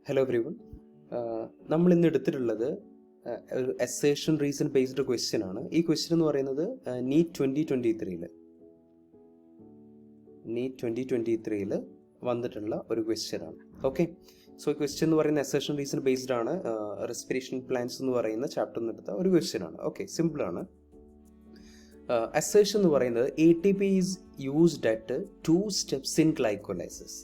Hello everyone. നമ്മൾ ഇന്ന് എടുത്തിട്ടുള്ളത് ഒരു അസേഷൻ റീസൺ ബേസ്ഡ് ക്വസ്റ്റ്യൻ ആണ്. ഈ ക്വസ്റ്റ്യൻ എന്ന് പറയുന്നത് നീറ്റ് 2023 വന്നിട്ടുള്ള ഒരു ക്വസ്റ്റ്യൻ ആണ്. ഓക്കെ, സോ ഈ ക്വസ്റ്റ്യൻ എന്ന് പറയുന്ന അസേഷൻ റീസൺ ബേസ്ഡ് ആണ്. റെസ്പിറേഷൻ പ്ലാൻസ് എന്ന് പറയുന്ന ചാപ്റ്ററിൽ നിന്ന് എടുത്ത ഒരു ക്വസ്റ്റ്യൻ ആണ്. ഓക്കെ, സിമ്പിൾ ആണ്. അസേഷൻ എന്ന് പറയുന്നത് ATP is used at 2 steps in glycolysis.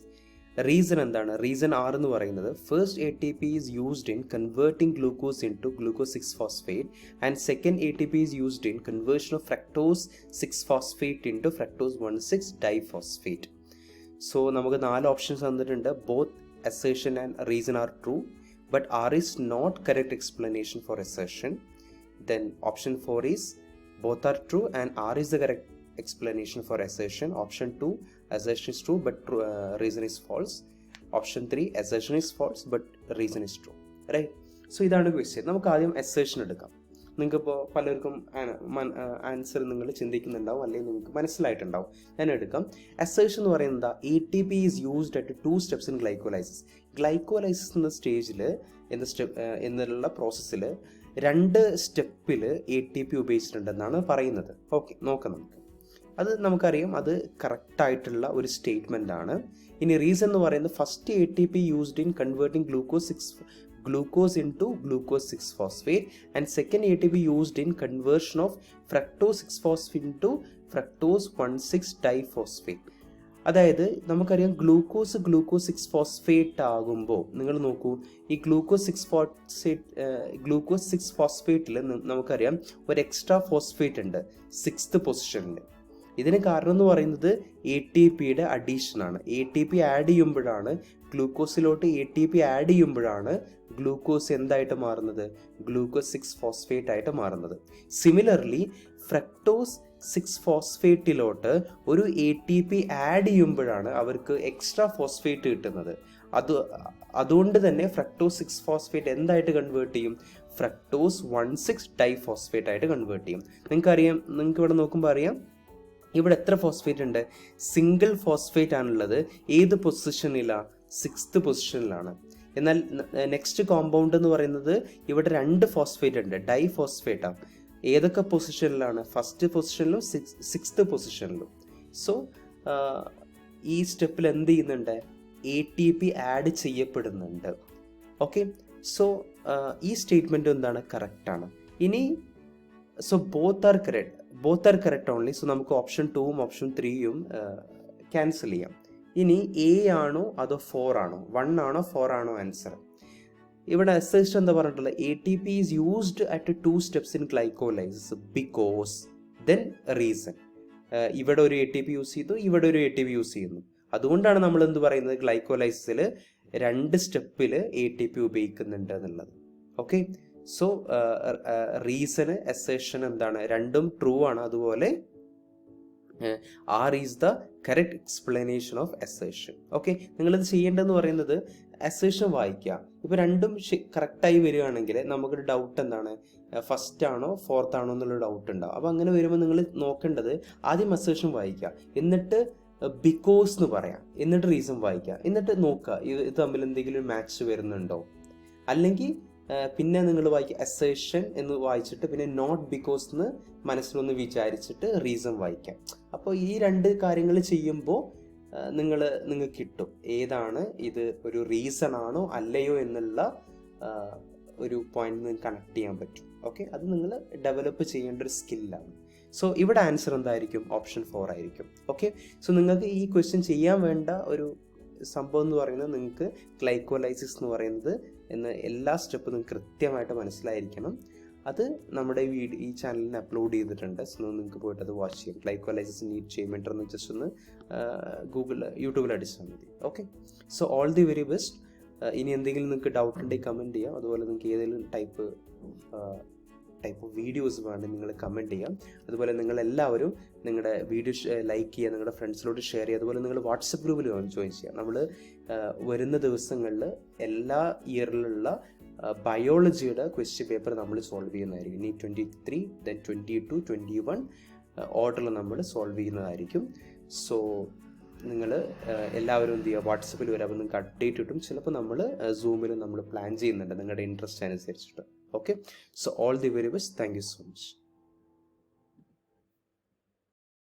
Reason എന്താണ്? റീസൺ 6 എന്ന് പറയുന്നത് first ATP is used in converting glucose into glucose 6-phosphate and second ATP is used in conversion of fructose 6-phosphate ഇൻ ടു ഫ്രക്ടോസ് 1,6-diphosphate. So നമുക്ക് 4 options തന്നിട്ടുണ്ട്. Both assertion and reason are true, but R is not correct explanation for assertion. Then option 4 is both are true and R is the correct explanation for assertion. Option 2, assertion is true but reason is false. Option 3, assertion is false but reason is true. Right? So ഇതാണ് question. നമുക്ക് ആദ്യം assertion എടുക്കാം. നിങ്ങൾക്കിപ്പോൾ പലർക്കും answer നിങ്ങൾ ചിന്തിക്കുന്നുണ്ടാവും, അല്ലെങ്കിൽ നിങ്ങൾക്ക് മനസ്സിലായിട്ടുണ്ടാവും. ഞാൻ എടുക്കാം. അസേഷൻ എന്ന് പറയുന്നത് ATP is used at 2 steps in glycolysis. Glycolysis എന്ന സ്റ്റേജിൽ എന്നുള്ള പ്രോസസ്സിൽ 2 സ്റ്റെപ്പിൽ ATP ഉപയോഗിച്ചിട്ടുണ്ടെന്നാണ് പറയുന്നത്. ഓക്കെ, നോക്കാം നമുക്ക്. അത് നമുക്കറിയാം, അത് കറക്റ്റായിട്ടുള്ള ഒരു സ്റ്റേറ്റ്മെൻ്റ് ആണ്. ഇനി റീസൺ എന്ന് പറയുന്നത് first ATP used in converting glucose into glucose 6-phosphate and second ATP used in conversion of fructose 6-phosphate into fructose 1,6-diphosphate. അതായത് നമുക്കറിയാം ഗ്ലൂക്കോസ് 6-phosphate ആകുമ്പോൾ നിങ്ങൾ നോക്കൂ, ഈ ഗ്ലൂക്കോസ് 6-phosphate നമുക്കറിയാം ഒരു എക്സ്ട്രാ ഫോസ്ഫേറ്റ് ഉണ്ട് 6th പൊസിഷനിൽ. ഇതിന് കാരണം എന്ന് പറയുന്നത് ATPയുടെ അഡീഷനാണ്. ATP ആഡ് ചെയ്യുമ്പോഴാണ്, ഗ്ലൂക്കോസിലോട്ട് ATP ആഡ് ചെയ്യുമ്പോഴാണ് ഗ്ലൂക്കോസ് എന്തായിട്ട് മാറുന്നത്? ഗ്ലൂക്കോസ് 6-phosphate ആയിട്ട് മാറുന്നത്. സിമിലർലി ഫ്രക്ടോസ് 6-phosphateലോട്ട് ഒരു ATP ആഡ് ചെയ്യുമ്പോഴാണ് അവർക്ക് എക്സ്ട്രാ ഫോസ്ഫേറ്റ് കിട്ടുന്നത്. അതുകൊണ്ട് തന്നെ ഫ്രക്ടോസ് 6-phosphate എന്തായിട്ട് കൺവേർട്ട് ചെയ്യും? ഫ്രക്ടോസ് 1,6-diphosphate ആയിട്ട് കൺവേർട്ട് ചെയ്യും. നിങ്ങൾക്ക് ഇവിടെ നോക്കുമ്പോൾ അറിയാം, ഇവിടെ എത്ര ഫോസ്ഫേറ്റ് ഉണ്ട്? സിംഗിൾ ഫോസ്ഫേറ്റ് ആണുള്ളത്. ഏത് പൊസിഷനിലാണ്? 6th പൊസിഷനിലാണ്. എന്നാൽ നെക്സ്റ്റ് കോമ്പൗണ്ട് എന്ന് പറയുന്നത് ഇവിടെ 2 ഫോസ്ഫേറ്റ് ഉണ്ട്, ഡൈഫോസ്ഫേറ്റ് ആണ്. ഏതൊക്കെ പൊസിഷനിലാണ്? First പൊസിഷനിലും 6th പൊസിഷനിലും. സോ ഈ സ്റ്റെപ്പിൽ എന്ത് ചെയ്യുന്നുണ്ട്? ATP ആഡ് ചെയ്യപ്പെടുന്നുണ്ട്. ഓക്കെ, സോ ഈ സ്റ്റേറ്റ്മെന്റ് എന്താണ്? കറക്റ്റാണ്. ഇനി so both are correct only. So നമുക്ക് ഓപ്ഷൻ 2ഉം ഓപ്ഷൻ 3യും ക്യാൻസൽ ചെയ്യാം. ഇനി A ആണോ അതോ 4 ആണോ? 1 ആണോ 4 ആണോ ആൻസർ? ഇവിടെ അസേഷൻ എന്താ പറഞ്ഞിട്ടുള്ളത്? ATP is used at 2 steps in glycolysis because then reason. ഇവിടെ ഒരു ATP യൂസ് ചെയ്തു, ഇവിടെ ഒരു ATP യൂസ് ചെയ്യുന്നു. അതുകൊണ്ടാണ് നമ്മൾ എന്ത് പറയുന്നത്? ഗ്ലൈക്കോലൈസിസിൽ 2 സ്റ്റെപ്പിൽ ATP ഉപയോഗിക്കുന്നുണ്ട് എന്നുള്ളത്. ഓക്കെ, സോ റീസണ് അസേഷൻ എന്താണ്? രണ്ടും ട്രൂ ആണ്. അതുപോലെ R is the correct explanation of assertion. Okay, നിങ്ങളിത് ചെയ്യേണ്ടതെന്ന് പറയുന്നത് അസേഷൻ വായിക്കുക. ഇപ്പോൾ രണ്ടും കറക്റ്റായി വരികയാണെങ്കിൽ നമുക്കൊരു ഡൗട്ട് എന്താണ്? ഫസ്റ്റ് ആണോ 4th ആണോ എന്നുള്ള ഡൗട്ട് ഉണ്ടാവും. അപ്പോൾ അങ്ങനെ വരുമ്പോൾ നിങ്ങൾ നോക്കേണ്ടത് ആദ്യം അസേഷൻ വായിക്കുക, എന്നിട്ട് ബിക്കോസ് എന്ന് പറയാം, എന്നിട്ട് റീസൺ വായിക്കുക, എന്നിട്ട് നോക്കുക ഇത് തമ്മിൽ എന്തെങ്കിലും മാച്ച് വരുന്നുണ്ടോ. അല്ലെങ്കിൽ പിന്നെ നിങ്ങൾ വായിക്കുക അസേഷൻ എന്ന് വായിച്ചിട്ട് പിന്നെ നോട്ട് ബിക്കോസ് എന്ന് മനസ്സിലൊന്ന് വിചാരിച്ചിട്ട് റീസൺ വായിക്കാം. അപ്പോൾ ഈ 2 കാര്യങ്ങൾ ചെയ്യുമ്പോൾ നിങ്ങൾക്ക് കിട്ടും ഏതാണ് ഇത് ഒരു റീസൺ ആണോ അല്ലയോ എന്നുള്ള ഒരു പോയിന്റ് നിങ്ങൾക്ക് കണക്ട് ചെയ്യാൻ പറ്റും. ഓക്കെ, അത് നിങ്ങൾ ഡെവലപ്പ് ചെയ്യേണ്ട ഒരു സ്കില്ലാണ്. സോ ഇവിടെ ആൻസർ എന്തായിരിക്കും? ഓപ്ഷൻ 4 ആയിരിക്കും. ഓക്കെ, സോ നിങ്ങൾക്ക് ഈ ക്വസ്റ്റ്യൻ ചെയ്യാൻ വേണ്ട ഒരു സംഭവം എന്ന് പറയുന്നത് നിങ്ങൾക്ക് ഗ്ലൈക്കോലൈസിസ് എന്ന് പറയുന്നത് എന്ന് എല്ലാ സ്റ്റെപ്പും നിങ്ങൾക്ക് കൃത്യമായിട്ട് മനസ്സിലായിരിക്കണം. അത് നമ്മുടെ ഈ ചാനലിന് അപ്ലോഡ് ചെയ്തിട്ടുണ്ട്. സോ നിങ്ങൾക്ക് പോയിട്ട് അത് വാച്ച് ചെയ്യാം. ഗ്ലൈക്കോലൈസിസ് നീറ്റ് ചെയ്യുമെൻ്റർ എന്ന് ജസ്റ്റ് ഒന്ന് യൂട്യൂബിൽ അടിച്ചാൽ മതി. Okay, so all the very best. ഇനി എന്തെങ്കിലും നിങ്ങൾക്ക് ഡൗട്ട് ഉണ്ടെങ്കിൽ കമൻറ്റ് ചെയ്യാം. അതുപോലെ നിങ്ങൾക്ക് ഏതെങ്കിലും ടൈപ്പ് ഓഫ് വീഡിയോസ് വേണമെങ്കിൽ നിങ്ങൾ കമൻറ്റ് ചെയ്യാം. അതുപോലെ നിങ്ങളെല്ലാവരും നിങ്ങളുടെ വീഡിയോ ലൈക്ക് ചെയ്യുക, നിങ്ങളുടെ ഫ്രണ്ട്സിലോട്ട് ഷെയർ ചെയ്യുക. അതുപോലെ നിങ്ങൾ വാട്സപ്പ് ഗ്രൂപ്പിൽ ജോയിൻ ചെയ്യുക. നമ്മൾ വരുന്ന ദിവസങ്ങളിൽ എല്ലാ ഇയറിലുള്ള ബയോളജിയുടെ ക്വസ്റ്റ്യൻ പേപ്പർ നമ്മൾ സോൾവ് ചെയ്യുന്നതായിരിക്കും. നീറ്റ് 23, ദെൻ 22, 21 ഓർഡറിൽ നമ്മൾ സോൾവ് ചെയ്യുന്നതായിരിക്കും. സോ നിങ്ങൾ എല്ലാവരും എന്ത് ചെയ്യുക, വാട്സപ്പിൽ വരെ അപ്പോൾ നിങ്ങൾക്ക് അപ്ഡേറ്റ് കിട്ടും. ചിലപ്പോൾ നമ്മൾ സൂമിൽ നമ്മൾ പ്ലാൻ ചെയ്യുന്നുണ്ട് നിങ്ങളുടെ ഇൻട്രസ്റ്റ് അനുസരിച്ചിട്ട്. Okay, so all the very best. Thank you so much.